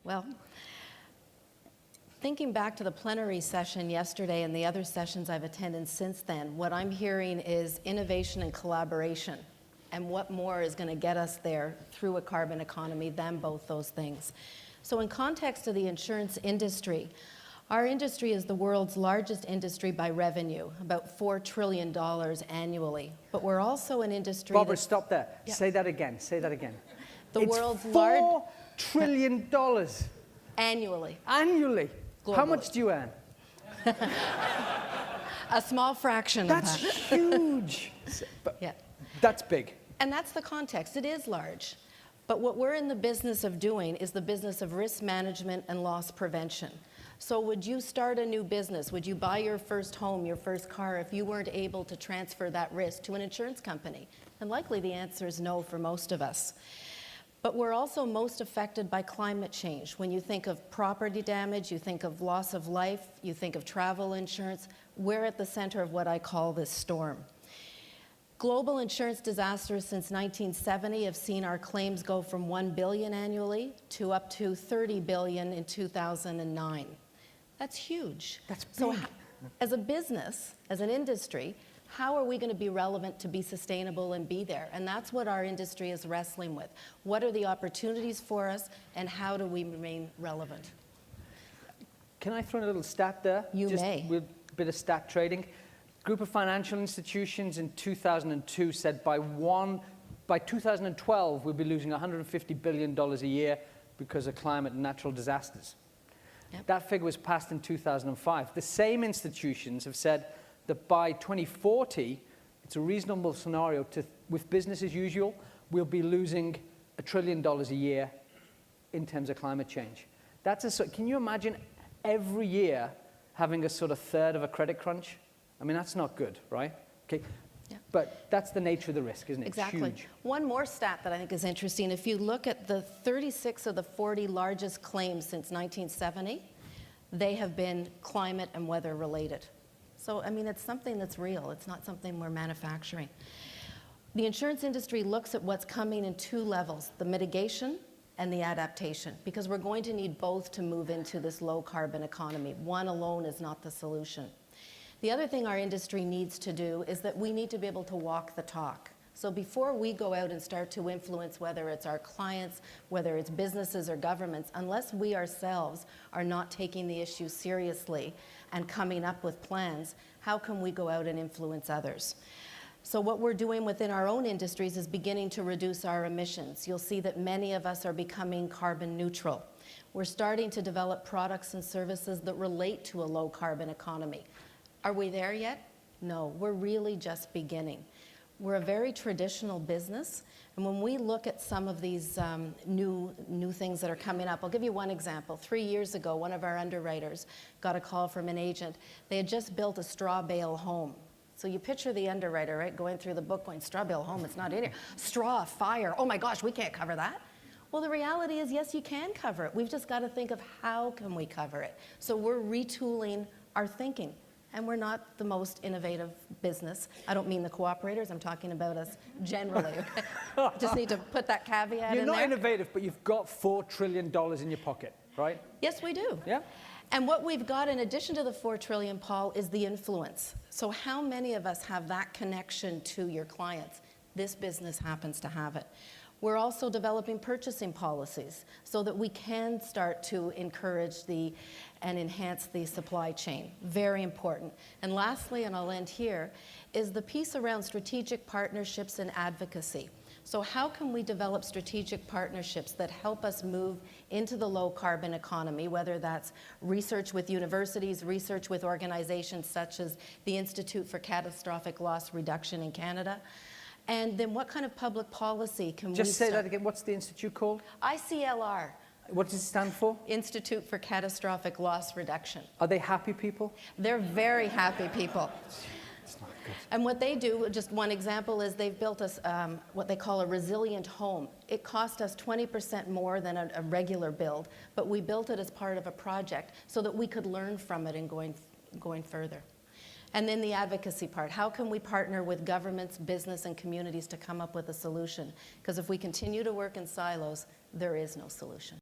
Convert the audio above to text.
Well, thinking back to the plenary session yesterday and the other sessions I've attended since then, what I'm hearing is innovation and collaboration. And what more is going to get us there through a carbon economy than both those things? So in context of the insurance industry, our industry is the world's largest industry by revenue, about $4 trillion annually. But we're also an industry Barbara, stop there. Yeah. Say that again. Say that again. The It's world's $4 trillion annually. annually. Globally. How much do you earn? A small fraction That's of that. huge. But Yeah. that's big. And that's the context. It is large. But what we're in the business of doing is the business of risk management and loss prevention. So would you start a new business? Would you buy your first home, your first car, if you weren't able to transfer that risk to an insurance company? And likely the answer is no for most of us. But we're also most affected by climate change. When you think of property damage, you think of loss of life, you think of travel insurance, we're at the center of what I call this storm. Global insurance disasters since 1970 have seen our claims go from $1 billion annually to up to $30 billion in 2009. That's huge. That's big. So as a business, as an industry, how are we going to be relevant to be sustainable and be there? And that's what our industry is wrestling with. What are the opportunities for us, and how do we remain relevant? Can I throw in a little stat there? You may. With a bit of stat trading. Group of financial institutions in 2002 said by 2012 we'll be losing $150 billion a year because of climate and natural disasters. Yep. That figure was passed in 2005. The same institutions have said that by 2040, it's a reasonable scenario with business as usual, we'll be losing $1 trillion a year in terms of climate change. Can you imagine every year having a sort of third of a credit crunch? I mean, that's not good, right? Okay. Yeah. But that's the nature of the risk, isn't it? Exactly. It's huge. One more stat that I think is interesting. If you look at the 36 of the 40 largest claims since 1970, they have been climate and weather related. So, I mean, it's something that's real. It's not something we're manufacturing. The insurance industry looks at what's coming in two levels, the mitigation and the adaptation, because we're going to need both to move into this low carbon economy. One alone is not the solution. The other thing our industry needs to do is that we need to be able to walk the talk. So before we go out and start to influence whether it's our clients, whether it's businesses or governments, unless we ourselves are not taking the issue seriously and coming up with plans, how can we go out and influence others? So what we're doing within our own industries is beginning to reduce our emissions. You'll see that many of us are becoming carbon neutral. We're starting to develop products and services that relate to a low carbon economy. Are we there yet? No, we're really just beginning. We're a very traditional business, and when we look at some of these new things that are coming up, I'll give you one example. 3 years ago, one of our underwriters got a call from an agent. They had just built a straw bale home. So you picture the underwriter, right, going through the book going, straw bale home, it's not in here. Straw, fire, oh my gosh, we can't cover that. Well, the reality is, yes, you can cover it. We've just got to think of how can we cover it. So we're retooling our thinking. And we're not the most innovative business. I don't mean the cooperators, I'm talking about us generally. Okay? Just need to put that caveat in there. You're not innovative, but you've got $4 trillion in your pocket, right? Yes, we do. Yeah. And what we've got in addition to the $4 trillion, Paul, is the influence. So how many of us have that connection to your clients? This business happens to have it. We're also developing purchasing policies so that we can start to encourage and enhance the supply chain. Very important. And lastly, and I'll end here, is the piece around strategic partnerships and advocacy. So how can we develop strategic partnerships that help us move into the low carbon economy, whether that's research with universities, research with organizations such as the Institute for Catastrophic Loss Reduction in Canada, and then what kind of public policy can we Just say that again. What's the institute called? ICLR. What does it stand for? Institute for Catastrophic Loss Reduction. Are they happy people? They're very happy people. It's not good. And what they do, just one example, is they've built us what they call a resilient home. It cost us 20% more than a regular build, but we built it as part of a project so that we could learn from it and going further. And then the advocacy part. How can we partner with governments, business, and communities to come up with a solution? Because if we continue to work in silos, there is no solution.